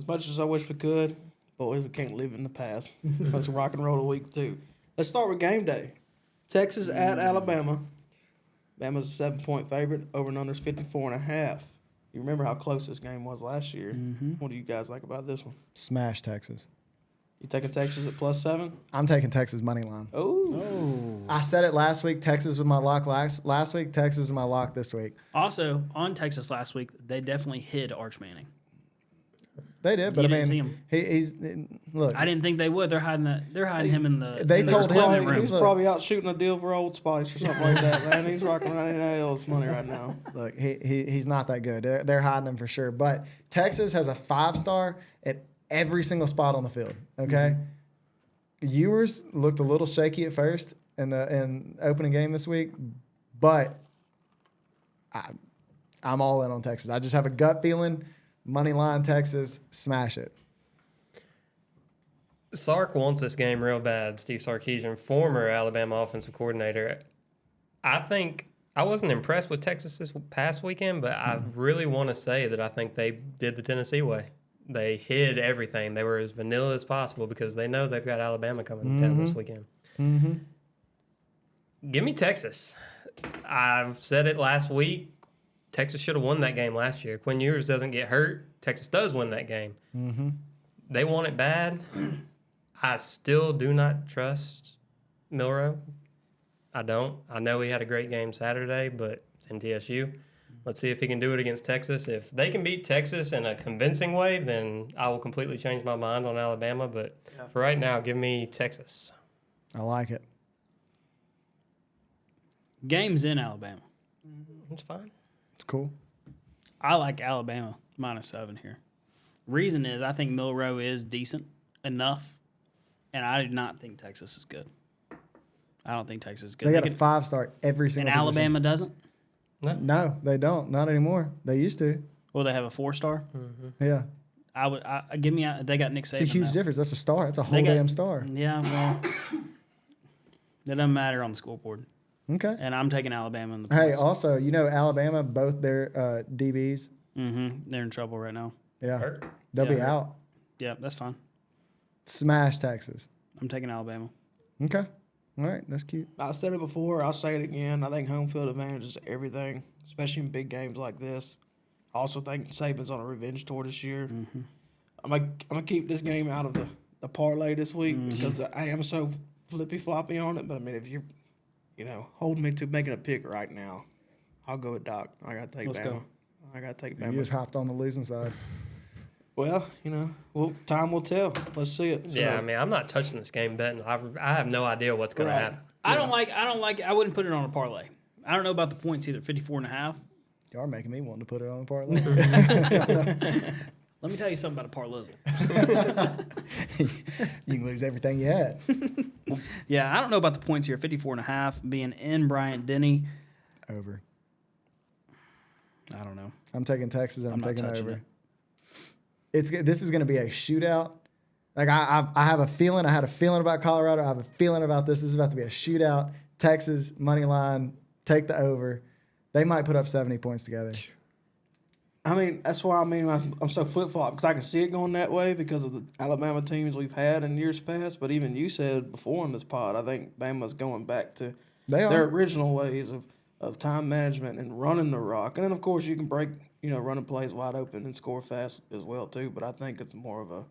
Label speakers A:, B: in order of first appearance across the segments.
A: As much as I wish we could, but we can't live in the past. Let's rock and roll a week, too. Let's start with game day. Texas at Alabama. Bama's a 7-point favorite. Over and under is 54.5. You remember how close this game was last year.
B: Mm-hmm.
A: What do you guys like about this one?
C: Smash Texas.
A: You taking Texas at +7?
C: I'm taking Texas money line.
A: Oh.
C: I said it last week. Texas was my lock last week. Texas is my lock this week.
B: Also, on Texas last week, they definitely hid Arch Manning.
C: They did, but
B: You
C: I
B: didn't see
C: mean,
B: him.
C: he's look.
B: I didn't think they would. They're hiding that. They're hiding him in the.
C: They
B: in the
C: told him-
B: equipment
A: He
B: room.
A: was probably out shooting a deal for Old Spice or something like that, man. He's rocking around NIL's money right now.
C: Look, he's not that good. They're hiding him for sure. But Texas has a 5-star at every single spot on the field. Okay, Ewers looked a little shaky at first in the opening game this week, but I'm all in on Texas. I just have a gut feeling. Money line Texas, smash it.
D: Sark wants this game real bad. Steve Sarkisian, former Alabama offensive coordinator. I think I wasn't impressed with Texas this past weekend, but I really want to say that I think they did the Tennessee way. They hid everything. They were as vanilla as possible because they know they've got Alabama coming to town this weekend.
C: Mm-hmm.
D: Give me Texas. I've said it last week. Texas should have won that game last year. Quinn Ewers doesn't get hurt. Texas does win that game.
C: Mm-hmm.
D: They want it bad. I still do not trust Milroe. I don't. I know he had a great game Saturday, but it's MTSU. Let's see if he can do it against Texas. If they can beat Texas in a convincing way, then I will completely change my mind on Alabama. But for right now, give me Texas.
C: I like it.
B: Game's in Alabama.
D: It's fine.
C: It's cool.
B: I like Alabama -7 here. Reason is I think Milroe is decent enough, and I do not think Texas is good. I don't think Texas is good.
C: They got a
B: could-
C: 5-star every
B: and
C: single position.
B: Alabama doesn't.
C: No, they don't. Not anymore. They used to.
B: Well, they have a 4-star.
C: Yeah.
B: I would give me. They got Nick Saban.
C: It's a huge
B: now.
C: difference. That's a star. That's a whole
B: They got-
C: damn star.
B: Yeah, well, it doesn't matter on the scoreboard.
C: Okay.
B: And I'm taking Alabama in the.
C: Hey,
B: points.
C: also, Alabama, both their DBs,
B: They're in trouble right now.
C: yeah,
D: Hurt.
C: they'll
B: Yeah,
C: be
B: hurt.
C: out.
B: Yeah, that's fine.
C: Smash Texas.
B: I'm taking Alabama.
C: Okay. All right. That's cute.
A: I said it before. I'll say it again. I think home field advantage is everything, especially in big games like this. I also think Saban's on a revenge tour this year.
B: Mm-hmm.
A: I'm gonna keep this game out of the parlay this week because I am so flippy-floppy on it. But, I mean, if you're, holding me to making a pick right now, I'll go with Doc. I got to take
B: Let's
A: Bama.
B: go.
A: I got to take
C: You
A: Bama.
C: just hopped on the losing side.
A: Well, time will tell. Let's see it. So,
D: Yeah, I mean, I'm not touching this game betting. I have no idea what's going
A: Right.
D: to happen.
B: I don't like. I wouldn't put it on a parlay. I don't know about the points either. 54.5.
C: You are making me want to put it on the parlay.
B: Let me tell you something about a parlay.
C: You can lose everything you had.
B: Yeah, I don't know about the points here. 54.5 being in Bryant Denny.
C: Over.
B: I don't know.
C: I'm taking Texas and I'm
B: I'm not
C: taking
B: touching
C: over.
B: it.
C: This is going to be a shootout. Like I have a feeling. I had a feeling about Colorado. I have a feeling about this. This is about to be a shootout. Texas money line. Take the over. They might put up 70 points together.
A: I mean, that's why I'm so flip-flop because I can see it going that way because of the Alabama teams we've had in years past. But even you said before in this pod, I think Bama's going back to their original ways of time management and running the rock. And then, of course, you can break, running plays wide open and score fast as well, too. But I think it's more of a,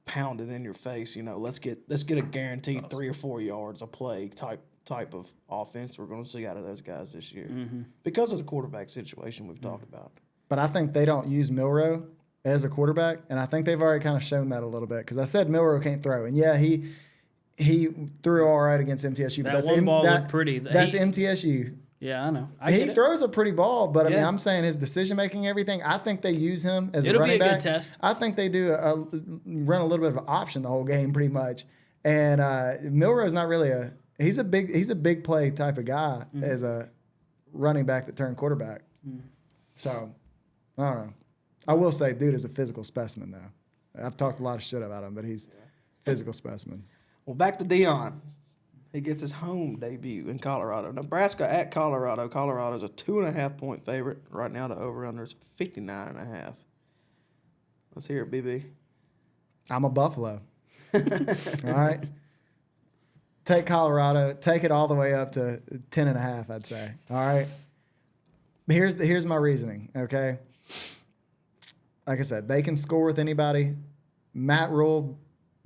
A: pound it in your face. Let's get a guaranteed 3 or 4 yards a play type of offense we're going to see out of those guys this year because of the quarterback situation we've talked about.
C: But I think they don't use Milroe as a quarterback, and I think they've already kind of shown that a little bit because I said Milroe can't throw, and yeah, he threw all right against MTSU.
B: That
C: but
B: one ball looked pretty.
C: That's MTSU.
B: Yeah, I know.
C: He throws a pretty ball, but I mean,
B: Yeah.
C: I'm saying his decision making, everything. I think they use him as
B: It'll
C: a running
B: be a
C: back.
B: good test.
C: I think they do run a little bit of an option the whole game, pretty much. And Milroe's not really he's a big play type of guy as a running back that turned quarterback. So I don't know. I will say, dude is a physical specimen, though. I've talked a lot of shit about him, but he's physical specimen.
A: Well, back to Deion. He gets his home debut in Colorado. Nebraska at Colorado. Colorado's a 2.5-point favorite. Right now, the over-under is 59.5. Let's hear it, BB.
C: I'm a Buffalo. All right. Take Colorado. Take it all the way up to 10.5, I'd say. All right. Here's my reasoning, okay? Like I said, they can score with anybody. Matt Rule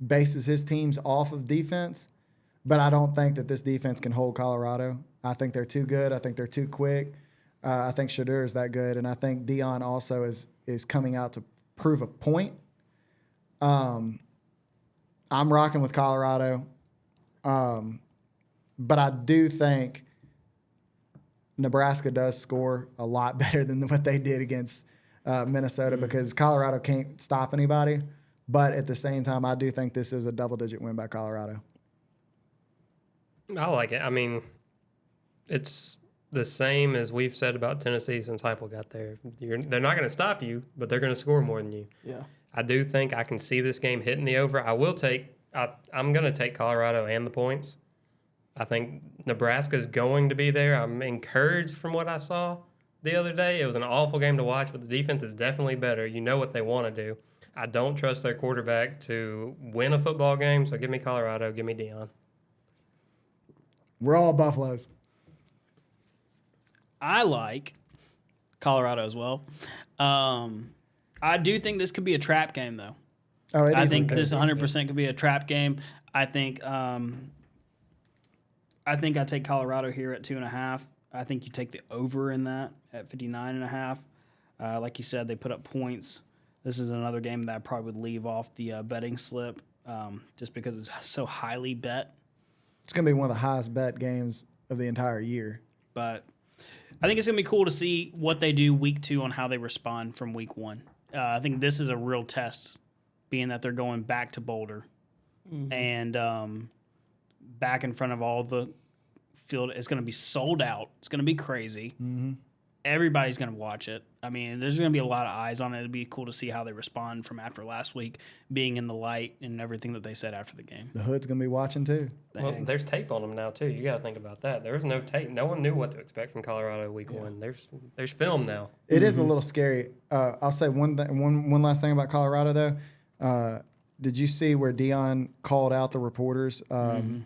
C: bases his teams off of defense, but I don't think that this defense can hold Colorado. I think they're too good. I think they're too quick. I think Shadur is that good, and I think Deion also is coming out to prove a point. I'm rocking with Colorado, but I do think Nebraska does score a lot better than what they did against Minnesota because Colorado can't stop anybody. But at the same time, I do think this is a double-digit win by Colorado.
D: I like it. I mean, it's the same as we've said about Tennessee since Heupel got there. They're not going to stop you, but they're going to score more than you.
A: Yeah.
D: I do think I can see this game hitting the over. I'm going to take Colorado and the points. I think Nebraska is going to be there. I'm encouraged from what I saw the other day. It was an awful game to watch, but the defense is definitely better. You know what they want to do. I don't trust their quarterback to win a football game, so give me Colorado. Give me Deion.
C: We're all Buffaloes.
B: I like Colorado as well. I do think this could be a trap game, though.
C: Oh,
B: I think this 100% could be a trap game. I think I take Colorado here at 2.5. I think you take the over in that at 59.5. Like you said, they put up points. This is another game that I probably would leave off the betting slip just because it's so highly bet.
C: It's going to be one of the highest bet games of the entire year.
B: But I think it's going to be cool to see what they do week 2 on how they respond from week 1. I think this is a real test, being that they're going back to Boulder and back in front of all the field. It's going to be sold out. It's going to be crazy. Mm-hmm. Everybody's going to watch it. I mean, there's going to be a lot of eyes on it. It'd be cool to see how they respond from after last week, being in the light and everything that they said after the game.
C: The Hood's going to be watching too.
D: Well, there's tape on them now too. You got to think about that. There was no tape. No one knew what to expect from Colorado week 1. There's film now.
C: It is a little scary. I'll say one last thing about Colorado though. Did you see where Deion called out the reporters? And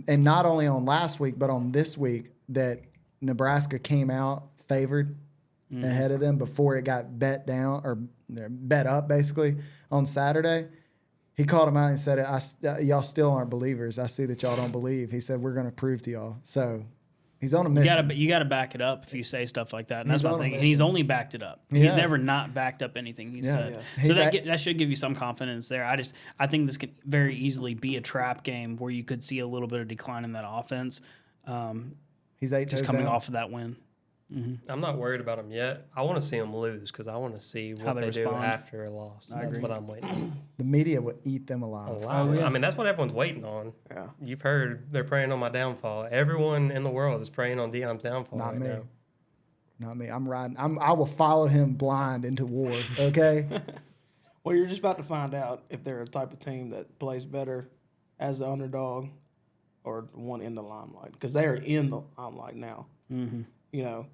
C: not only on last week, but on this week, that Nebraska came out favored ahead of them before it got bet down or bet up basically on Saturday. He called them out and said, y'all still aren't believers. I see that y'all don't believe. He said, we're going to prove to y'all. So he's on a mission.
B: You got to back it up if you say stuff like that. And that's
C: He's
B: what
C: on
B: I
C: a
B: think. And
C: mission.
B: he's only backed it up.
C: He
B: He's
C: has.
B: never not backed up anything he said.
C: Yeah.
B: So
C: He's
B: that should give you some confidence there. I think this could very easily be a trap game where you could see a little bit of decline in that offense.
C: He's 8
B: Just
C: toes
B: coming
C: down.
B: off of that win.
D: I'm not worried about them yet. I want to see them lose because I want to see
B: How
D: what
B: they
D: they do
B: respond.
D: after a loss. That's what I'm waiting on.
C: The media would eat them alive.
D: I mean, that's what everyone's waiting on.
A: Yeah.
D: You've heard they're praying on my downfall. Everyone in the world is praying on Deion's downfall
C: Not
D: right
C: me.
D: now.
C: Not me. I'm riding. I will follow him blind into war. Okay.
A: Well, you're just about to find out if they're a type of team that plays better as the underdog or one in the limelight, because they are in the limelight now. Mm-hmm. You know,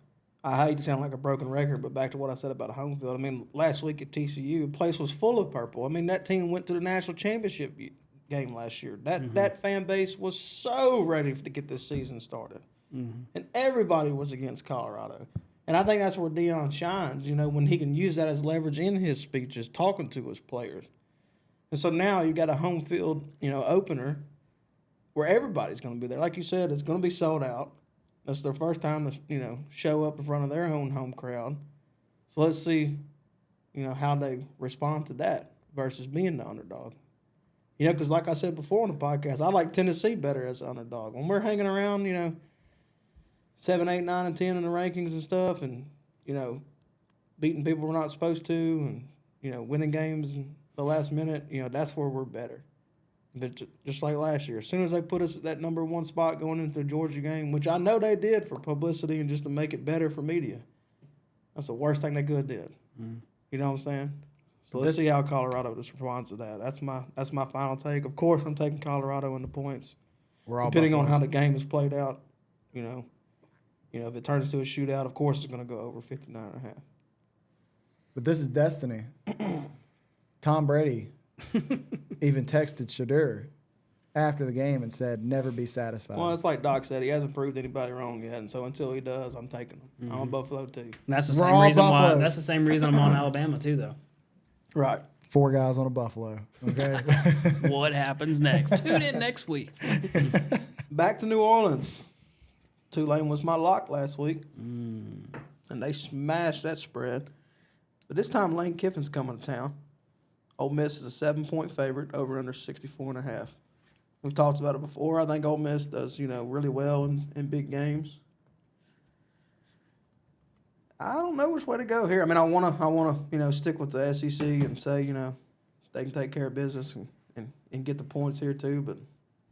A: I hate to sound like a broken record, but back to what I said about home field. I mean, last week at TCU, the place was full of purple. I mean, that team went to the national championship game last year. That fan base was so ready to get this season started, and everybody was against Colorado. And I think that's where Deion shines, you know, when he can use that as leverage in his speeches, talking to his players. And so now you got a home field, you know, opener where everybody's going to be there. Like you said, it's going to be sold out. That's their first time to, you know, show up in front of their own home crowd. So let's see, you know, how they respond to that versus being the underdog. You know, because like I said before on the podcast, I like Tennessee better as an underdog. When we're hanging around, you know, 7, 8, 9, and 10 in the rankings and stuff, and, you know, beating people we're not supposed to, and, you know, winning games in the last minute, you know, that's where we're better. But just like last year, as soon as they put us at that number 1 spot going into the Georgia game, which I know they did for publicity and just to make it better for media, that's the worst thing they could did. You know what I'm saying? So let's see how Colorado responds to that. That's my final take. Of course, I'm taking Colorado in the points.
C: We're all
A: Depending on
C: Buffaloes.
A: how the game is played out, you know, if it turns into a shootout, of course it's going to go over 59.5.
C: But this is destiny. Tom Brady even texted Shadur after the game and said, "Never be satisfied."
A: Well, it's like Doc said. He hasn't proved anybody wrong yet, and so until he does, I'm taking him. I'm a Buffalo too.
B: And that's the
C: We're
B: same
C: all
B: reason why.
C: Buffaloes.
B: That's the same reason I'm on Alabama too, though.
A: Right.
C: 4 guys on a Buffalo. Okay.
B: What happens next? Tune in next week.
A: Back to New Orleans. Tulane was my lock last week, and they smashed that spread. But this time, Lane Kiffin's coming to town. Ole Miss is a 7-point favorite, over under 64.5. We've talked about it before. I think Ole Miss does, really well in big games. I don't know which way to go here. I mean, I wanna, stick with the SEC and say, they can take care of business and get the points here too. But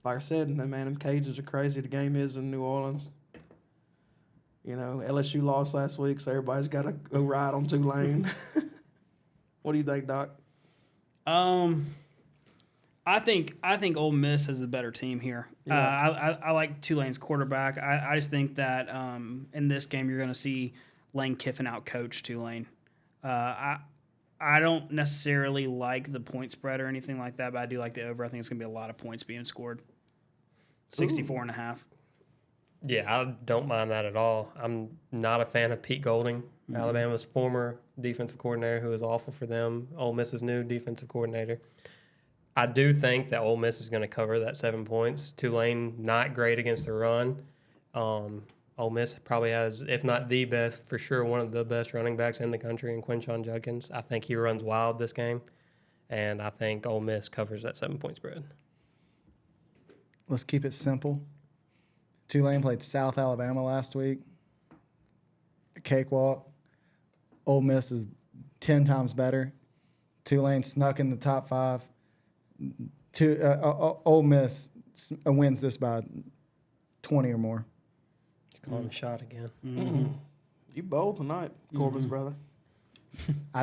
A: like I said, man, them Cajuns are crazy. The game is in New Orleans. LSU lost last week, so everybody's got to go ride on Tulane. What do you think, Doc?
B: I think Ole Miss has a better team here.
A: Yeah.
B: I like Tulane's quarterback. I just think that in this game you're going to see Lane Kiffin outcoach Tulane. I don't necessarily like the point spread or anything like that, but I do like the over. I think it's going to be a lot of points being scored. 64.5.
D: Yeah, I don't mind that at all. I'm not a fan of Pete Golding, Alabama's former defensive coordinator, who was awful for them. Ole Miss's new defensive coordinator. I do think that Ole Miss is going to cover that 7 points. Tulane, not great against the run. Ole Miss probably has, if not the best, for sure one of the best running backs in the country in Quinshon Judkins. I think he runs wild this game, and I think Ole Miss covers that 7-point spread.
C: Let's keep it simple. Tulane played South Alabama last week. A cakewalk. Ole Miss is 10 times better. Tulane snuck in the top 5. Ole Miss wins this by 20 or more.
D: He's calling a shot again.
A: Mm-hmm. You bold tonight, Corbin's brother.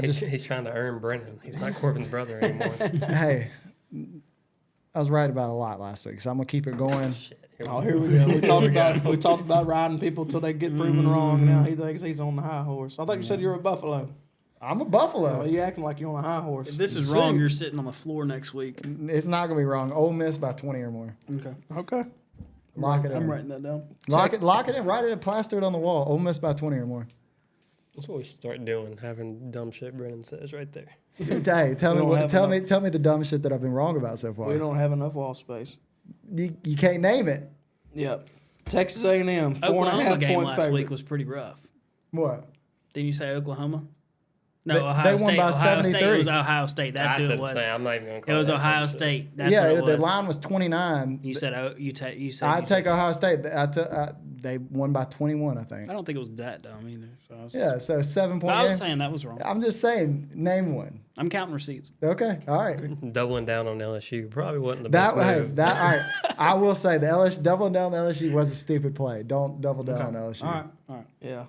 D: He's trying to earn Brennan. He's not Corbin's brother anymore.
C: Hey, I was right about a lot last week, so I'm gonna keep it going.
D: Shit.
A: Here we go. We talked about riding people till they get proven wrong. Now he thinks he's on the high horse. I thought you said you were a Buffalo.
C: I'm a Buffalo.
A: Well, you acting like you're on a high horse.
B: If this is wrong, you're sitting on the floor next week.
C: It's not gonna be wrong. Ole Miss by 20 or more.
A: Okay.
C: Lock it in.
B: I'm writing that down.
C: Lock it in. Write it and plaster it on the wall. Ole Miss by 20 or more.
D: That's what we should start doing, having dumb shit Brennan says right there.
C: Hey, tell me the dumb shit that I've been wrong about so far.
A: We don't have enough wall space.
C: You can't name it.
A: Yep. Texas A&M, 4.5
B: Oklahoma game
A: point
B: last
A: favorite.
B: week was pretty rough.
C: What?
B: Didn't you say Oklahoma? No,
C: They
B: Ohio
C: won
B: State.
C: by
B: Ohio State.
C: 73.
B: It was Ohio State. That's who it was.
D: I'm not even going to call
B: It was
D: that
B: Ohio
D: bullshit.
B: State. That's what it
C: the
B: was.
C: line was 29.
B: You said you said.
C: I'd take Ohio State. They won by 21, I think.
B: I don't think it was that dumb either. So
C: Yeah, so 7-point
B: I was
C: game.
B: saying that was wrong.
C: I'm just saying, name one.
B: I'm counting receipts.
C: Okay, all right.
D: Doubling down on LSU probably wasn't the
C: That
D: best move.
C: all right. I will say the LSU doubling down on LSU was a stupid play. Don't double down on LSU.
B: All right.
A: Yeah.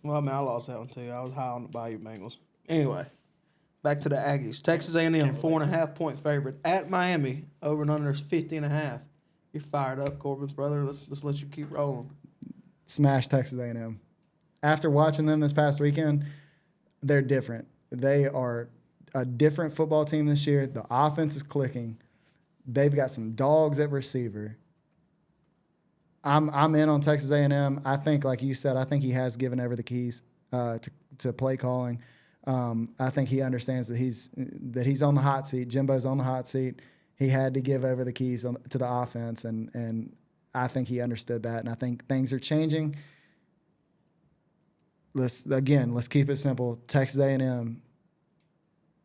A: Well, I mean, I lost that one too. I was high on the Bayou Bengals. Anyway, back to the Aggies. Texas A&M, 4.5 point favorite at Miami. Over and under is 50.5. You're fired up, Corbin's brother. Let's let you keep rolling.
C: Smash Texas A&M. After watching them this past weekend, they're different. They are a different football team this year. The offense is clicking. They've got some dogs at receiver. I'm in on Texas A&M. I think, like you said, I think he has given over the keys to play calling. I think he understands that he's on the hot seat. Jimbo's on the hot seat. He had to give over the keys to the offense, and I think he understood that. And I think things are changing. Let's keep it simple. Texas A&M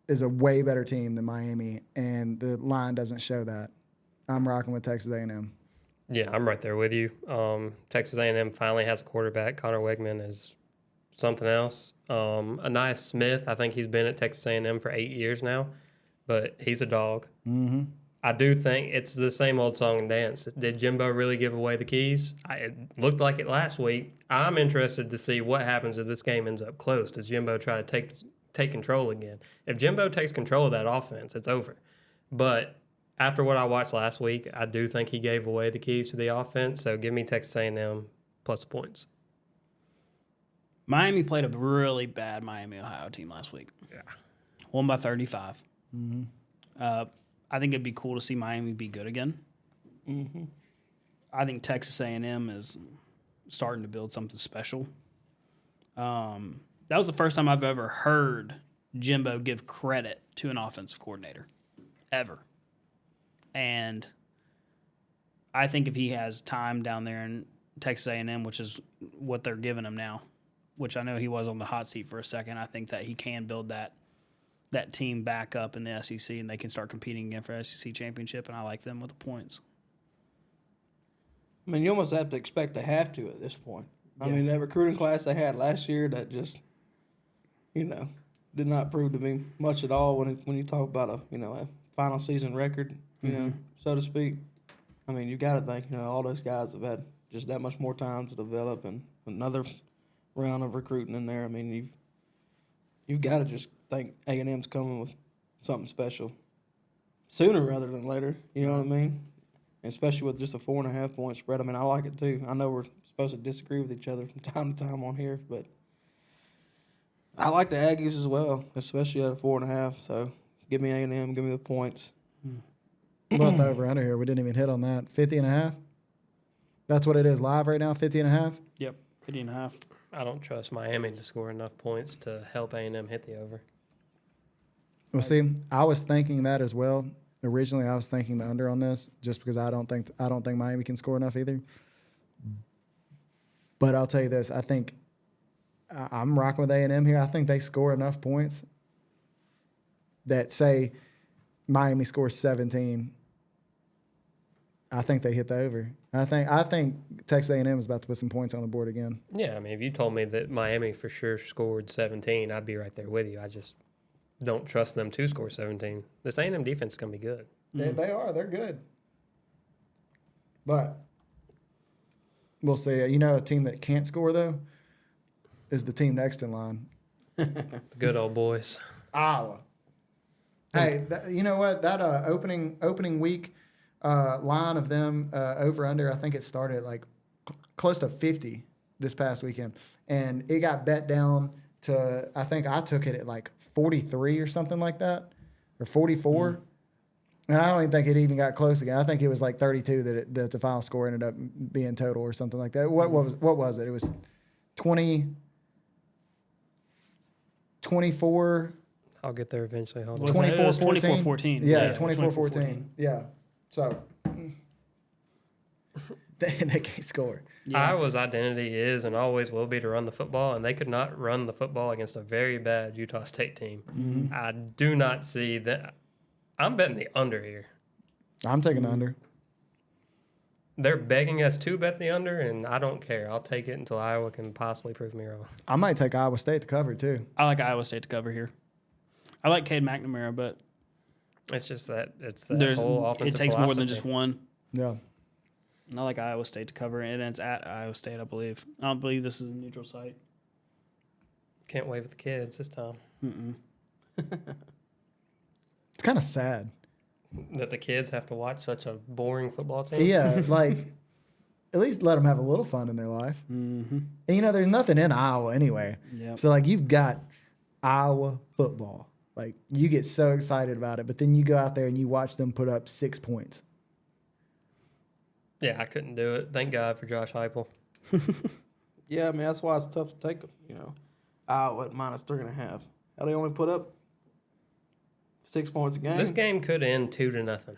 C: is a way better team than Miami, and the line doesn't show that. I'm rocking with Texas A&M.
D: Yeah, I'm right there with you. Texas A&M finally has a quarterback. Connor Wegman is something else. Anais Smith, I think he's been at Texas A&M for 8 years now, but he's a dog.
C: Mm-hmm.
D: I do think it's the same old song and dance. Did Jimbo really give away the keys? It looked like it last week. I'm interested to see what happens if this game ends up close. Does Jimbo try to take control again? If Jimbo takes control of that offense, it's over. But after what I watched last week, I do think he gave away the keys to the offense. So give me Texas A&M plus the points.
B: Miami played a really bad Miami Ohio team last week.
D: Yeah.
B: Won by 35. I think it'd be cool to see Miami be good again.
A: Mm-hmm.
B: I think Texas A&M is starting to build something special. That was the first time I've ever heard Jimbo give credit to an offensive coordinator, ever. And I think if he has time down there in Texas A&M, which is what they're giving him now, which I know he was on the hot seat for a second, I think that he can build that team back up in the SEC, and they can start competing again for SEC championship, and I like them with the points.
A: I mean, you almost have to expect they have to at this point. I mean, that recruiting class they had last year, that just, did not prove to be much at all when you talk about a final season record, so to speak. I mean, you got to think, all those guys have had just that much more time to develop, and another round of recruiting in there. I mean, you've got to just think A&M's coming with something special sooner rather than later. You know what I mean? Especially with just a 4.5 point spread. I mean, I like it too. I know we're supposed to disagree with each other from time to time on here, but I like the Aggies as well, especially at a 4.5. So give me A&M, give me the points.
C: About the over under here, we didn't even hit on that. 50.5. That's what it is live right now. 50.5.
B: Yep, 50.5.
D: I don't trust Miami to score enough points to help A&M hit the over.
C: Well, see, I was thinking that as well. Originally, I was thinking the under on this, just because I don't think Miami can score enough either. But I'll tell you this: I think I'm rocking with A&M here. I think they score enough points that, say, Miami scores 17. I think they hit the over. I think Texas A&M is about to put some points on the board again.
D: Yeah, I mean, if you told me that Miami for sure scored 17, I'd be right there with you. I just don't trust them to score 17. This A&M defense is going to be good.
C: They are. They're good. But we'll see. A team that can't score, though, is the team next in line.
D: The good old boys.
C: Iowa. Hey, you know what? That opening week line of them over under, I think it started like close to 50 this past weekend, and it got bet down to, I think I took it at like 43 or something like that, or 44. And I don't even think it even got close again. I think it was like 32 that the final score ended up being total or something like that. What was it? It was 24.
D: I'll get there eventually. Hold on.
B: 24-14.
C: Yeah, 24-14. Yeah. So they can't score.
B: Yeah.
D: Iowa's identity is and always will be to run the football, and they could not run the football against a very bad Utah State team.
B: Mm-hmm.
D: I do not see that. I'm betting the under here.
C: I'm taking the under.
D: They're begging us to bet the under, and I don't care. I'll take it until Iowa can possibly prove me wrong.
C: I might take Iowa State to cover too.
B: I like Iowa State to cover here. I like Cade McNamara, but
D: It's just that whole offensive
B: it takes more than
D: philosophy.
B: just one.
C: Yeah.
B: And I like Iowa State to cover, and it's at Iowa State, I believe. I don't believe this is a neutral site.
D: Can't wave at the kids this time.
C: It's kind of sad.
D: That the kids have to watch such a boring football team.
C: Yeah, like at least let them have a little fun in their life.
B: Mm-hmm.
C: And there's nothing in Iowa anyway.
B: Yep.
C: So like you've got Iowa football. Like you get so excited about it, but then you go out there and you watch them put up 6 points.
D: Yeah, I couldn't do it. Thank God for Josh Heupel.
A: Yeah, I mean, that's why it's tough to take them, Iowa at -3.5. How they only put up 6 points a game.
D: This game could end 2-0,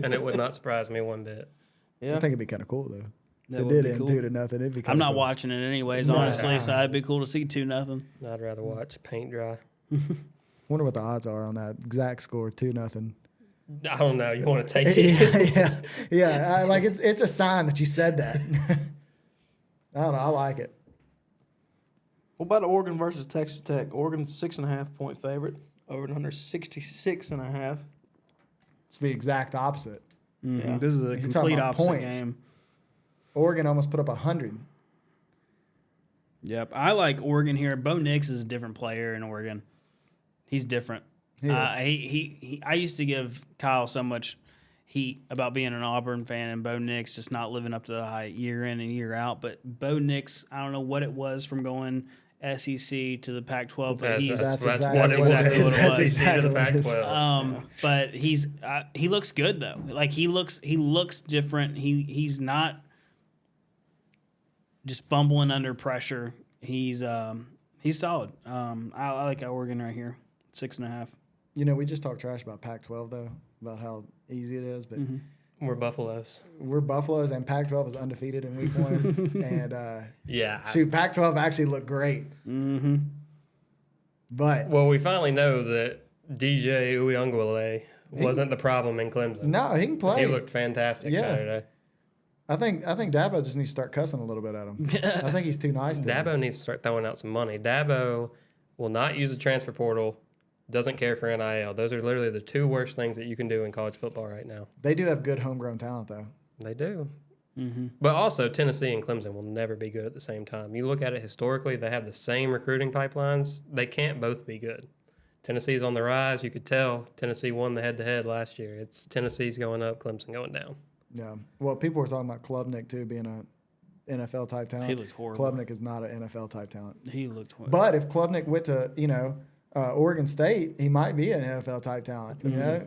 D: and it would not surprise me one bit.
A: Yeah.
C: I think it'd be kind of cool though.
B: That
C: If
B: would
C: it
B: be
C: did end
B: cool.
C: 2-0, it'd be.
B: I'm not
C: cool.
B: watching it anyways,
C: No.
B: honestly, so it'd be cool to see 2-0.
D: I'd rather watch paint dry.
C: Wonder what the odds are on that exact score, 2-0.
D: I don't know. You want to take it?
C: yeah. Like it's a sign that you said that. I don't know. I like it.
A: What about Oregon versus Texas Tech? Oregon's 6.5 point favorite. Over and under 66.5.
C: It's the exact opposite.
A: Yeah.
B: This is a
C: You're talking
B: complete
C: about
B: opposite
C: points.
B: game.
C: Oregon almost put up 100.
B: Yep, I like Oregon here. Bo Nix is a different player in Oregon. He's different.
C: He is.
B: I used to give Kyle so much heat about being an Auburn fan and Bo Nix just not living up to the hype year in and year out. But Bo Nix, I don't know what it was from going SEC to the Pac-12, but
D: That's,
B: he's
D: that's,
C: That's
D: that's what it
B: exactly
D: was.
B: what it was.
D: SEC to the
C: Exactly what it is.
D: Pac-12.
B: But he looks good though. Like he looks different. He's not just fumbling under pressure. He's solid. I like Oregon right here, 6.5.
C: You know, we just talked trash about Pac-12 though, about how easy it is, but
D: We're Buffaloes.
C: we're Buffaloes, and Pac-12 is undefeated in week 1. And
D: Yeah.
C: shoot, Pac-12 actually looked great.
B: Mm-hmm.
C: But
D: Well, we finally know that DJ Uyunglele wasn't the problem in Clemson.
C: no, he can play.
D: He looked fantastic
C: Yeah.
D: Saturday.
C: I think Dabo just needs to start cussing a little bit at him. I think he's too nice to him.
D: Dabo needs to start throwing out some money. Dabo will not use the transfer portal, doesn't care for NIL. Those are literally the two worst things that you can do in college football right now.
C: They do have good homegrown talent though.
D: They do.
B: Mm-hmm.
D: But also, Tennessee and Clemson will never be good at the same time. You look at it historically, they have the same recruiting pipelines. They can't both be good. Tennessee's on the rise. You could tell Tennessee won the head-to-head last year. It's Tennessee's going up, Clemson going down.
C: Yeah. Well, people were talking about Klubnik too being a NFL type talent.
B: He looked horrible.
C: Klubnik is not an NFL type talent.
B: He looked horrible.
C: But if Klubnik went to Oregon State, he might be an NFL type talent. You know,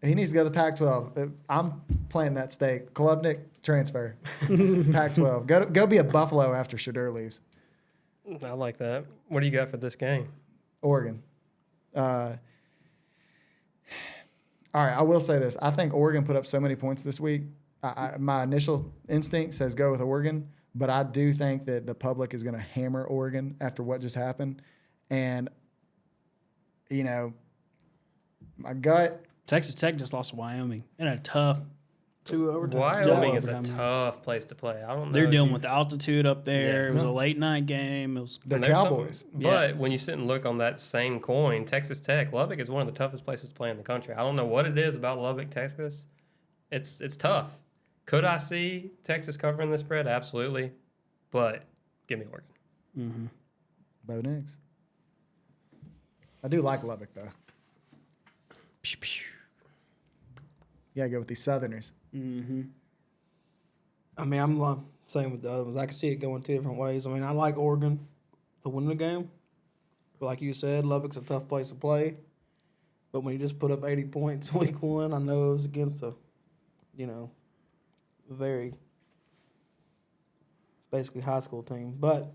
C: he needs to go to the Pac-12. I'm playing that stake. Klubnik transfer, Pac-12. Go be a Buffalo after Shadur leaves.
D: I like that. What do you got for this game?
C: Oregon. All right, I will say this. I think Oregon put up so many points this week. My initial instinct says go with Oregon, but I do think that the public is going to hammer Oregon after what just happened. And, my gut.
B: Texas Tech just lost to Wyoming in a tough
A: 2 overtime.
D: Wyoming is a
B: overtime.
D: tough place to play. I don't know.
B: They're
D: if
B: dealing
D: you-
B: with altitude up there.
D: Yeah.
B: It was a late night game. It was
C: The
D: and there's
C: Cowboys.
D: something- But when you sit and look on that same coin, Texas Tech, Lubbock is one of the toughest places to play in the country. I don't know what it is about Lubbock, Texas. It's tough. Could I see Texas covering the spread? Absolutely. But give me Oregon.
C: Bo Nix. I do like Lubbock, though. You got to go with these Southerners.
A: I mean, I'm same with the other ones. I can see it going 2 different ways. I mean, I like Oregon to win the game. But like you said, Lubbock's a tough place to play. But when you just put up 80 points week 1, I know it was against a, very basically high school team. But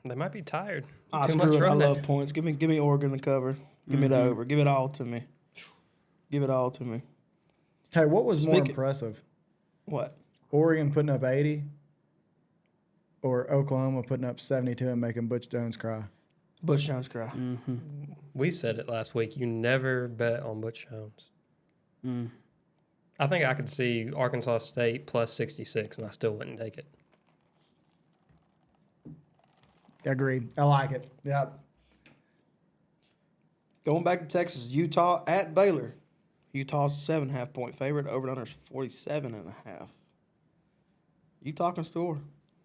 D: They might be tired.
A: I
D: Too much
A: screw it. I
D: running.
A: love points. Give me Oregon to cover. Give me the over. Give it all to me. Give it all to me.
C: Hey, what was more
A: Speaking-
C: impressive?
A: What?
C: Oregon putting up 80 or Oklahoma putting up 72 and making Butch Jones cry?
A: Butch Jones cry.
D: We said it last week. You never bet on Butch Jones. I think I could see Arkansas State plus 66, and I still wouldn't take it.
C: Agreed. I like it. Yep.
A: Going back to Texas, Utah at Baylor. Utah's 7.5 point favorite. Over under's 47.5. Utah can score.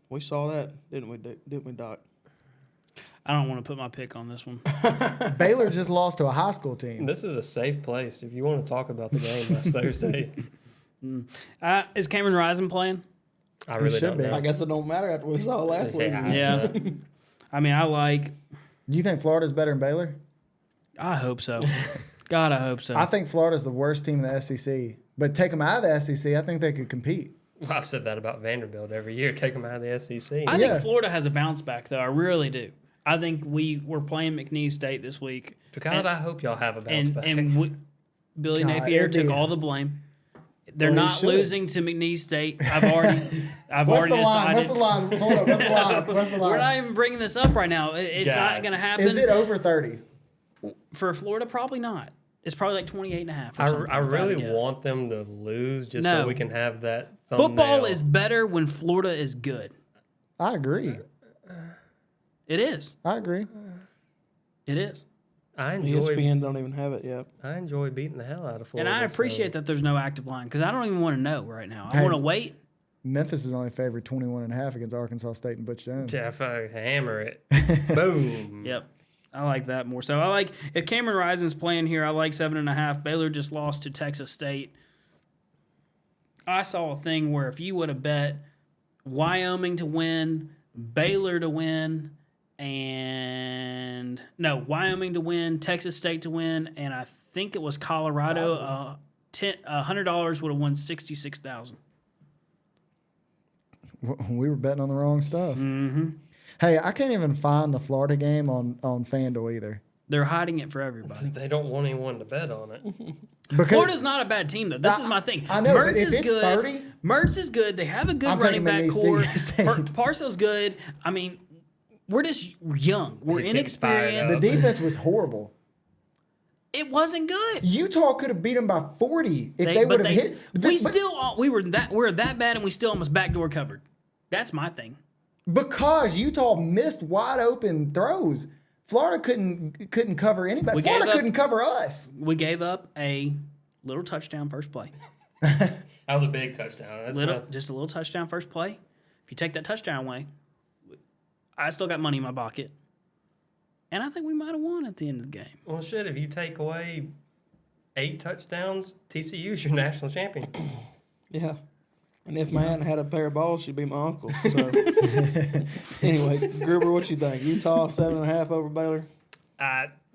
A: We saw that, didn't we, Doc?
B: I don't want to put my pick on this one.
C: Baylor just lost to a high school team.
D: This is a safe place if you want to talk about the game last Thursday.
B: Is Cameron Rising playing?
D: I really
C: should
D: don't
C: be.
D: know.
A: I guess it don't matter after we saw last week.
B: Yeah. I mean, I like.
C: Do you think Florida's better than Baylor?
B: I hope so. God, I hope so.
C: I think Florida's the worst team in the SEC. But take them out of the SEC, I think they could compete.
D: Well, I've said that about Vanderbilt every year. Take them out of the SEC.
B: I
C: Yeah.
B: think Florida has a bounce back, though. I really do. I think we're playing McNeese State this week.
D: God, I hope y'all have a bounce back.
B: Billy
C: God,
B: Napier
C: it'd
B: took
C: be-
B: all the blame. They're
C: Well, he
B: not
C: should.
B: losing to McNeese State. I've already
C: What's the line?
B: decided.
C: What's the line? Hold on. What's the line? What's the line?
B: We're not even bringing this up right now. It's not
D: Guys.
B: going to happen.
C: Is it over 30?
B: For Florida? Probably not. It's probably like 28.5 or
D: I
B: something. if had
D: really
B: to guess.
D: want them to lose just
B: No.
D: so we can have that thumbnail.
B: Football is better when Florida is good.
C: I agree.
B: It is.
C: I agree.
B: It is.
D: I enjoy
A: ESPN don't even have it yet.
D: I enjoy beating the hell out of Florida.
B: And I appreciate that there's no active line because I don't even want to know right now. I
C: Hey.
B: want to wait.
C: Memphis is only favored 21.5 against Arkansas State and Butch Jones.
D: Jeff, hammer it. Boom.
B: Yep. I like that more. So I like if Cameron Rising's playing here, I like 7.5. Baylor just lost to Texas State. I saw a thing where if you would have bet Wyoming to win, Baylor to win, Wyoming to win, Texas State to win, and I think it was Colorado. $100 would have won $66,000.
C: We were betting on the wrong stuff.
B: Mm-hmm.
C: Hey, I can't even find the Florida game on FanDuel either.
B: They're hiding it for everybody.
D: They don't want anyone to bet on it.
C: Because
B: Florida's not a bad team, though. This is my thing.
C: I know,
B: Mertz
C: but if
B: is
C: it's
B: good.
C: 30,
B: Mertz is good. They have a good
C: I'm
B: running
C: taking
B: back
C: him
B: core.
C: in East State.
B: Parcel's good. I mean, we're just young. We're
D: He's getting fired
B: inexperienced.
C: the defense was horrible.
B: It wasn't good.
C: Utah could have beat them by 40 if they would have hit.
B: We're that bad, and we still almost backdoor covered. That's my thing.
C: Because Utah missed wide open throws. Florida couldn't cover anybody. Florida couldn't cover us.
B: We gave up a little touchdown first play.
D: That was a big touchdown.
B: Just a little touchdown first play. If you take that touchdown away, I still got money in my pocket. And I think we might have won at the end of the game.
D: Well, shit, if you take away 8 touchdowns, TCU's your national champion.
A: Yeah. And if my aunt had a pair of balls, she'd be my uncle. So, anyway, Gruber, what you think? Utah 7.5 over Baylor?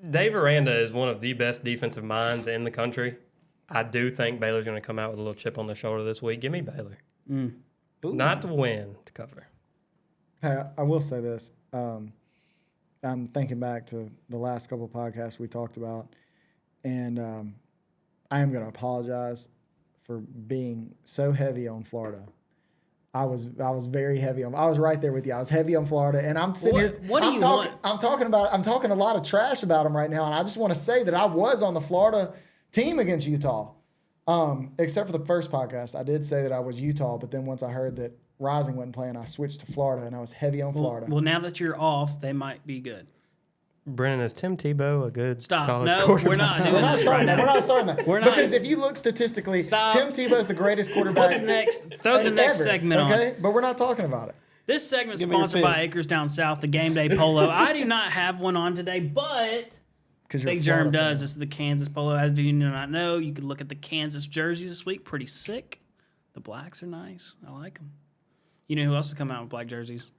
D: Dave Aranda is one of the best defensive minds in the country. I do think Baylor's going to come out with a little chip on their shoulder this week. Give me Baylor. Not to win, to cover.
C: Hey, I will say this. I'm thinking back to the last couple of podcasts we talked about, and I am going to apologize for being so heavy on Florida. I was very heavy on. I was right there with you. I was heavy on Florida, and I'm sitting here.
B: What do you want?
C: I'm talking a lot of trash about them right now, and I just want to say that I was on the Florida team against Utah, except for the first podcast. I did say that I was Utah, but then once I heard that Rising wasn't playing, I switched to Florida, and I was heavy on Florida.
B: Well, now that you're off, they might be good.
D: Brennan, is Tim Tebow a good college
B: No,
D: quarterback?
B: we're not doing this right now.
C: We're not starting that.
B: We're not.
C: Because if you look statistically,
B: Stop.
C: Tim Tebow's the greatest quarterback.
B: What's next? Throw the next
C: ever,
B: segment on.
C: Okay, but we're not talking about it.
B: This segment's
A: Give me your
B: sponsored by
A: pick.
B: Acres Down South, the Game Day Polo. I do not have one on today, but
C: Because you're a
B: Big Germ
C: Florida
B: does.
C: fan.
B: This is the Kansas Polo. As you do not know, you could look at the Kansas jerseys this week. Pretty sick. The blacks are nice. I like them. You know who else has come out with black jerseys?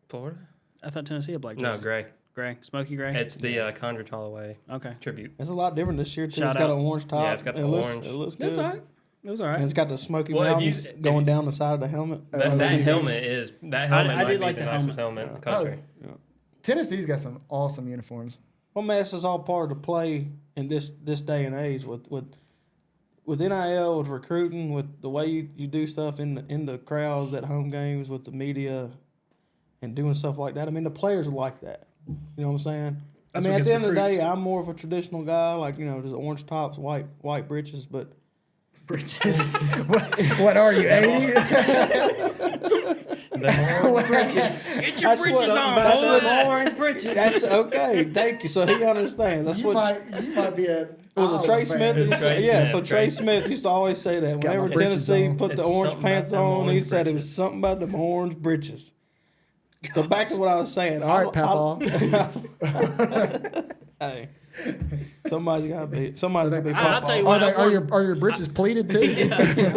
D: Florida?
B: I thought Tennessee had black jerseys.
D: No, gray.
B: Gray. Smoky gray?
D: It's the Condra Holloway
B: Okay.
D: tribute.
A: It's a lot different this year, too.
B: Shout
A: It's got
B: out.
A: an orange top.
D: Yeah, it's got the orange.
A: It looks good.
B: It was all right. It was all
A: And
B: right.
A: it's got the Smoky
D: Well, if you-
A: Mountains
D: if
A: going
D: you-
A: down the side of the helmet.
D: That helmet
B: I
D: might
B: did
D: be
B: like
D: the
B: the
D: nicest helmet in the country.
C: Tennessee's got some awesome uniforms.
A: Well, man, this is all part of the play in this day and age with NIL, with recruiting, with the way you do stuff in the crowds at home games, with the media, and doing stuff like that. I mean, the players are like that. You know what I'm saying?
B: That's
A: I mean,
B: what
A: at the
B: gets
A: end of the
B: recruits.
A: day, I'm more of a traditional guy, like, you know, just orange tops, white breeches, but
C: What are you, 80?
B: Get your
A: That's
B: britches
A: what-
B: on,
A: that's
B: boy.
A: what-
B: Orange britches.
A: that's okay. Thank you. So he understands. That's
C: you
A: what
C: might be a.
A: was it Trey Smith?
D: It's Trey
A: Yeah,
D: Smith.
A: so Trey Smith used to always say that.
C: Got my
A: Whenever
C: britches
A: Tennessee
C: on.
A: put the
D: It's
A: orange
D: something
A: pants
D: about them
A: on, he
D: orange
A: said it was
D: britches.
A: something about them orange britches. So back to what I was saying.
C: All right, Papa.
A: Hey, somebody's got to be. Somebody's got to be.
B: I'll tell you
C: Are,
B: what.
C: are your britches pleated too?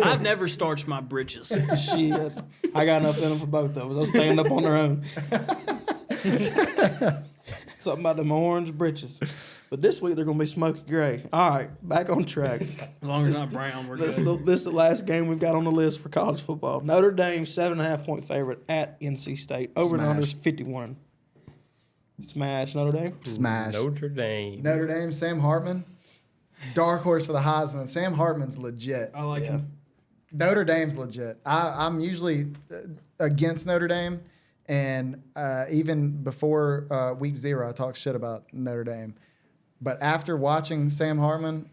B: I've never starched my britches.
A: Shit, I got enough in them for both of us. They'll stand up on their own. Something about them orange britches. But this week they're going to be smoky gray. All right, back on track.
B: As long as it's not brown, we're
A: This
B: good.
A: is the last game we've got on the list for college football. Notre Dame, 7.5-point favorite at NC State. Over and under is 51. Smash Notre Dame.
C: Smash.
D: Notre Dame.
C: Notre Dame, Sam Hartman. Dark horse for the Heisman. Sam Hartman's legit.
B: I like him.
C: Notre Dame's legit. I'm usually against Notre Dame, and even before week 0, I talked shit about Notre Dame. But after watching Sam Hartman,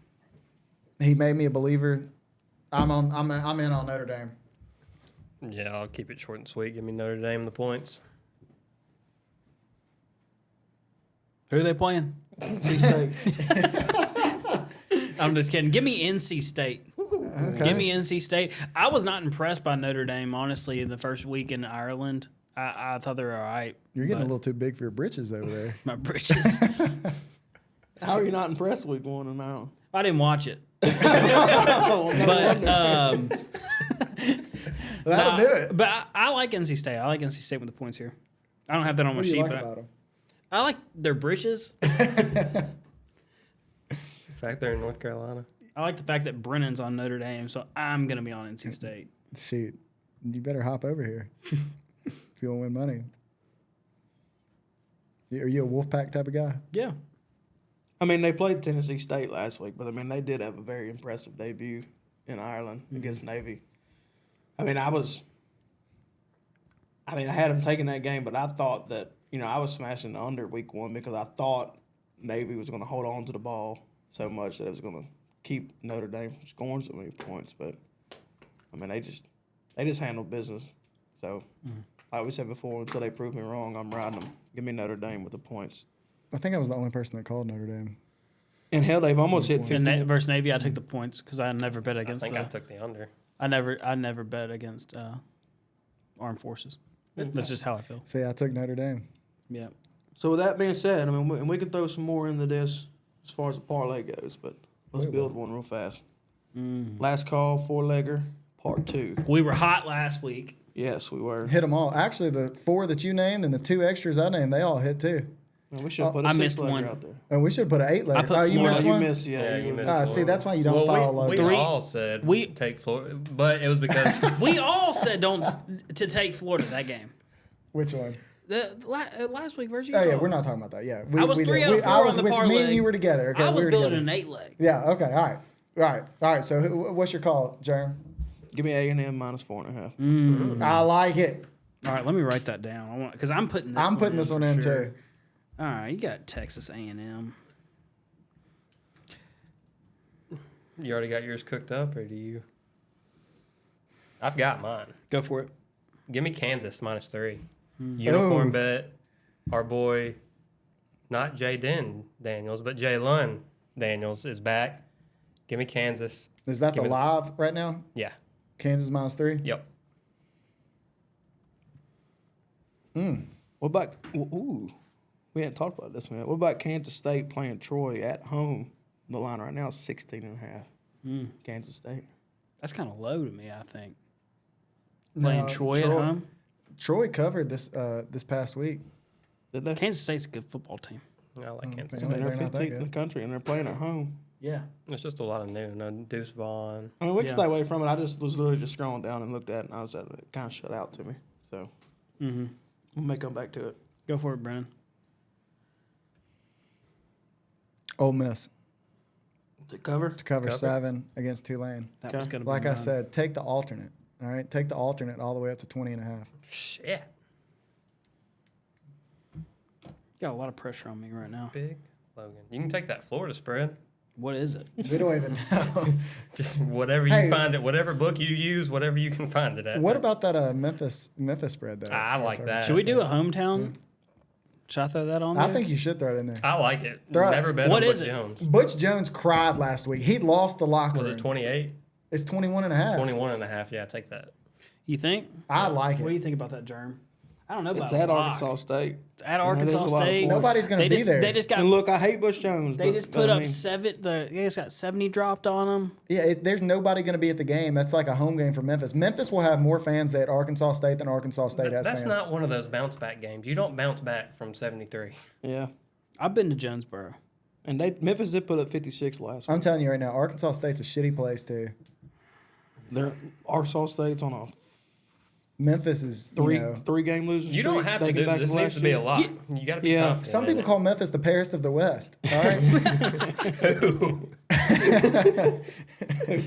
C: he made me a believer. I'm in on Notre Dame.
D: Yeah, I'll keep it short and sweet. Give me Notre Dame the points.
B: Who are they playing?
A: NC State.
B: I'm just kidding. Give me NC State.
C: Okay.
B: Give me NC State. I was not impressed by Notre Dame, honestly, in the first week in Ireland. I thought they were all right.
C: You're getting a
B: but
C: little too big for your britches over there.
B: my britches.
A: How are you not impressed week 1 and now?
B: I didn't watch it.
A: Oh, no
B: But
A: wonder.
C: That'll do it.
B: But I like NC State. I like NC State with the points here. I don't have that on my
C: What do you
B: sheet,
C: like
B: but
C: about them?
B: I like their britches.
D: The fact they're in North Carolina.
B: I like the fact that Brennan's on Notre Dame, so I'm going to be on NC State.
C: Shoot, you better hop over here if you want to win money. Are you a Wolfpack type of guy?
B: Yeah.
A: I mean, they played Tennessee State last week, but I mean, they did have a very impressive debut in Ireland against Navy. I mean, I had them taking that game, but I thought that, I was smashing the under week 1 because I thought Navy was going to hold on to the ball so much that it was going to keep Notre Dame from scoring so many points. But, I mean, they just handled business. So, like we said before, until they prove me wrong, I'm riding them. Give me Notre Dame with the points.
C: I think I was the only person that called Notre Dame.
A: And hell, they've almost hit 50.
B: And versus Navy, I took the points because I never bet against.
D: I took the under.
B: I never bet against armed forces. That's just how I feel.
C: See, I took Notre Dame.
B: Yeah.
A: So with that being said, I mean, we can throw some more into this as far as the parlay goes, but let's build one real fast. Last call, 4-legger, part 2.
B: We were hot last week.
A: Yes, we were.
C: Hit them all. Actually, the 4 that you named and the 2 extras I named, they all hit too.
A: Man, we should have put a
B: I missed
A: 6-legger
B: one.
A: out there.
C: And we should put an 8-legger.
B: I put
C: Oh, you
B: Florida.
C: missed
A: You
C: one?
A: missed,
D: You missed
C: Ah, see, that's why you don't follow
D: we
C: low.
D: all said take Florida, but it was because
B: We all said to take Florida that game.
C: Which one?
B: Last week versus
C: Oh,
B: Utah.
C: yeah, we're not talking about that. Yeah,
B: I was
C: we
B: 3
C: did.
B: out of 4
C: I was
B: on the
C: with
B: parlay.
C: Me and you were together. Okay,
B: I was
C: we were
B: building
C: together.
B: an 8-leg.
C: Yeah, okay, all right. So what's your call, Jeremy?
A: Give me A&M minus 4.5.
C: I like it.
B: All right, let me write that down. Because I'm putting this.
C: I'm putting this one
B: for
C: in
B: sure.
C: too.
B: All right, you got Texas A&M.
D: you already got yours cooked up, or do you? I've got mine.
B: Go for it.
D: Give me Kansas minus 3. Uniform
C: Oh.
D: bet. Our boy, not Jaden Daniels, but Jalen Daniels is back. Give me Kansas.
C: Is that
D: Give
C: the
D: me the-
C: live right now?
D: Yeah.
C: Kansas minus 3?
D: Yep.
A: What about we hadn't talked about this, man. What about Kansas State playing Troy at home? The line right now is 16.5. Kansas State.
B: That's kind of low to me, I think. Playing Troy at home.
C: Troy covered this past week.
A: Did they?
B: Kansas State's a good football team.
D: I like Kansas.
A: I mean, they're
C: They're not that
A: 15th in the
C: good.
A: country, and they're playing at home.
B: Yeah.
D: It's just a lot of new. No Deuce Vaughn.
A: I mean, we can
B: Yeah.
A: stay away from it. I just was literally just scrolling down and looked at it, and it kind of shut out to me. So we may come back to it.
B: Go for it, Brennan.
C: Ole Miss
A: To cover?
C: to cover 7 against Tulane.
B: That was
A: Okay.
B: going to be
C: Like I
B: mine.
C: said, take the alternate. All right, take the alternate all the way up to 20.5.
D: Shit.
B: Got a lot of pressure on me right now.
D: Big Logan. You can take that Florida spread.
B: What is it?
C: We don't even know.
D: Just whatever you
C: Hey.
D: find it, whatever book you use, whatever you can find it at.
C: What about that Memphis spread though?
D: I like
C: That's
D: that.
B: Should we do a hometown? Should I throw that on there?
C: I think you should throw it in there.
D: I like it.
C: Throw it.
D: Never bet
B: What
D: on
B: is
D: Butch
B: it?
D: Jones.
C: Butch Jones cried last week. He lost the locker
D: Was
C: room.
D: it 28?
C: It's 21.5.
D: 21.5. Yeah, take that.
B: You think?
C: I like
B: What do you
C: it.
B: think about that, Germ? I don't know about
A: It's at
B: lock.
A: Arkansas State.
B: It's at
A: Yeah,
B: Arkansas
A: there's a lot of
B: State.
A: points.
C: Nobody's going to
B: They
C: be
B: just
C: there.
B: they just got
A: And look, I hate Bush Jones.
B: they
A: but,
B: just put
A: I
B: up
A: mean,
B: 7. They just got 70 dropped on them.
C: Yeah, there's nobody going to be at the game. That's like a home game for Memphis. Memphis will have more fans at Arkansas State than Arkansas State has
D: That's
C: fans.
D: not one of those bounce back games. You don't bounce back from 73.
A: Yeah.
B: I've been to Jonesboro.
A: And Memphis did put up 56 last week.
C: I'm telling you right now, Arkansas State's a shitty place too.
A: Arkansas State's on a
C: Memphis is
A: three game losing
D: You
A: streak.
D: don't have to
A: dating
D: do
A: back
D: this.
A: to
D: Needs
A: last
D: to be a
A: year.
D: lot. You got to be
A: Yeah.
D: confident
C: Some
D: in
C: people
D: it.
C: call Memphis the Paris of the West. All right.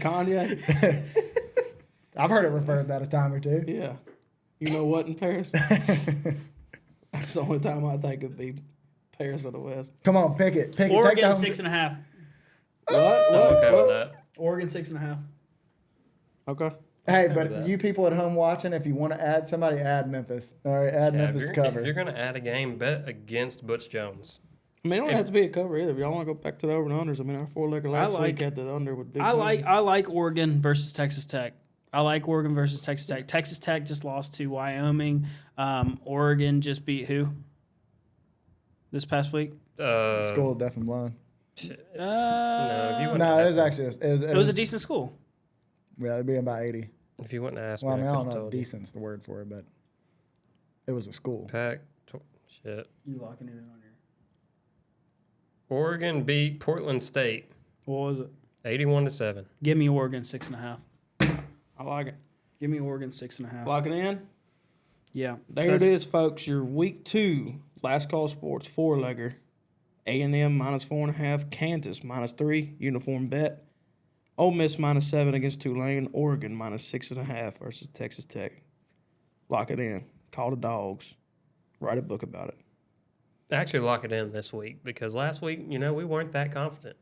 A: Kanye.
C: I've heard it referred that a time or two.
A: Yeah. You know what in Paris? That's the only time I think it'd be Paris of the West.
C: Come on, pick it. Pick it.
B: Oregon
C: Take the home-
B: 6.5.
A: What?
D: I'm okay with that.
B: Oregon 6.5.
A: Okay.
C: Hey,
D: Okay
C: but
D: with that.
C: you people at home watching, if you want to add somebody, add Memphis. All right, add
D: Yeah,
C: Memphis to cover.
D: If you're going to add a game, bet against Butch Jones.
A: I mean, it don't have to be a cover either. If y'all want to go back to the over and unders, I mean, our 4-legger last week had the under with big
B: I
A: numbers.
B: like Oregon versus Texas Tech. I like Oregon versus Texas Tech. Texas Tech just lost to Wyoming. Oregon just beat who? This past week?
C: School of Deaf and Blind.
D: No, if you wouldn't
C: No, it
D: have
C: was
D: to-
C: actually
B: It was a decent school.
C: Yeah, it'd be about 80.
D: If you wouldn't ask
C: Well, I
D: me,
C: mean, I
D: I
C: don't
D: could have
C: know if
D: told you.
C: decent's the word for it, but it was a school.
D: Shit.
B: You locking it in on here?
D: Oregon beat Portland State
B: What was it?
D: 81-7.
B: Give me Oregon 6.5.
A: I like it.
B: Give me Oregon 6.5.
A: Lock it in.
B: Yeah.
A: There
B: So
A: it is, folks. Your week 2 Last Call Sports 4-legger. A&M -4.5. Kansas -3. Uniform bet. Ole Miss -7 against Tulane. Oregon -6.5 versus Texas Tech. Lock it in. Call the dogs. Write a book about it.
D: Actually, lock it in this week because last week, we weren't that confident.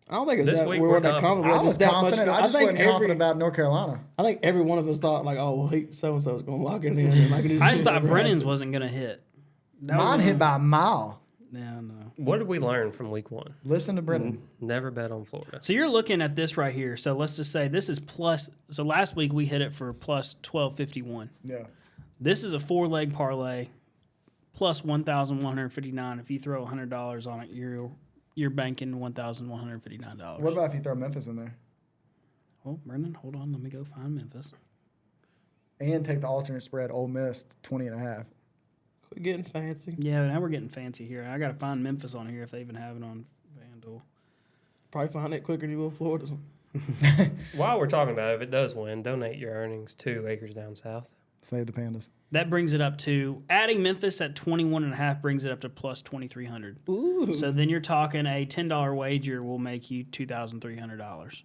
A: I don't think it's
D: This
A: that
D: week
A: we
D: we're
A: were that
D: confident.
A: confident.
C: I was
A: Just that
C: confident.
A: much,
C: I just
A: think
C: wasn't confident about North Carolina.
A: I think every one of us thought, like, oh, well, so-and-so's going to lock it in. And like,
B: I just thought Brennan's wasn't going to hit. That was
C: Mine hit by a mile.
B: Yeah, no.
D: What did we learn from week 1?
C: Listen to Brennan.
D: Never bet on Florida.
B: So you're looking at this right here. So let's just say this is plus. So last week we hit it for plus 1251.
C: Yeah.
B: This is a 4-leg parlay plus 1,159. If you throw $100 on it, you're banking $1,159.
C: What about if you throw Memphis in there
B: Well, Brendan, hold on. Let me go find Memphis.
C: and take the alternate spread? Ole Miss 20.5.
A: We're getting fancy.
B: Yeah, now we're getting fancy here. I got to find Memphis on here if they even have it on FanDuel.
A: Probably find it quicker than you will Florida.
D: While we're talking about it, if it does win, donate your earnings to Acres Down South.
C: Save the Pandas.
B: That brings it up to adding Memphis at 21.5 brings it up to plus 2,300.
A: Ooh.
B: So then you're talking a $10 wager will make you $2,300.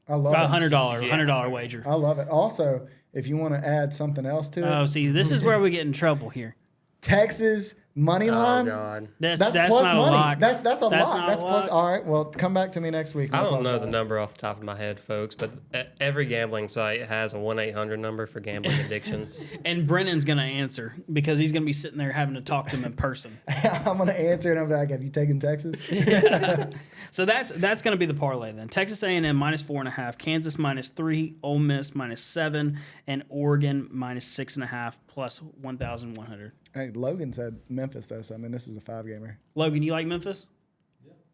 C: I love
B: About
C: it.
B: $100 wager.
C: I love it. Also, if you want to add something else to it,
B: Oh, see, this is where we get in trouble here.
C: Texas money line.
D: Oh, God.
B: That's
C: That's
B: plus
C: plus
B: not
C: money.
B: a lock.
C: That's a
B: That's
C: lock.
B: not
C: That's
B: a
C: plus.
B: lock.
C: All right. Well, come back to me next week. and
D: I
C: we'll
D: don't
C: talk
D: know
C: about
D: the
C: it.
D: number off the top of my head, folks, but every gambling site has a 1-800 number for gambling addictions.
B: And Brennan's going to answer because he's going to be sitting there having to talk to him in person.
C: I'm gonna answer and I'm like, "Have you taken Texas?"
B: So that's going to be the parlay then. Texas A&M -4.5, Kansas -3, Ole Miss -7, and Oregon -6.5 plus 1,100.
C: Hey, Logan said Memphis though, so I mean this is a 5-gamer.
B: Logan, you like Memphis?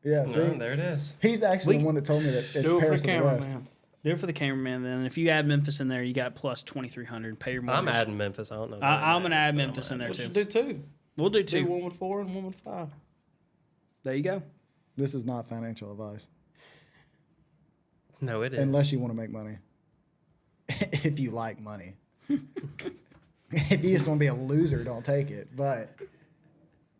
C: Yeah, see,
D: No, there it is.
C: he's actually the one that told me that it's
A: Do it for
C: Paris
A: the
C: of the
A: camera,
C: West.
A: man.
B: Do it for the cameraman then. If you add Memphis in there, you got plus 2,300. Pay your mortgage.
D: I'm adding Memphis. I don't know.
B: I'm going to add Memphis in there
A: We
B: too.
A: should do 2.
B: We'll do
A: Do
B: 2.
A: 1 with 4 and 1 with 5.
B: There you go.
C: This is not financial advice,
D: No, it is.
C: unless you want to make money. If you like money, if you just want to be a loser, don't take it. But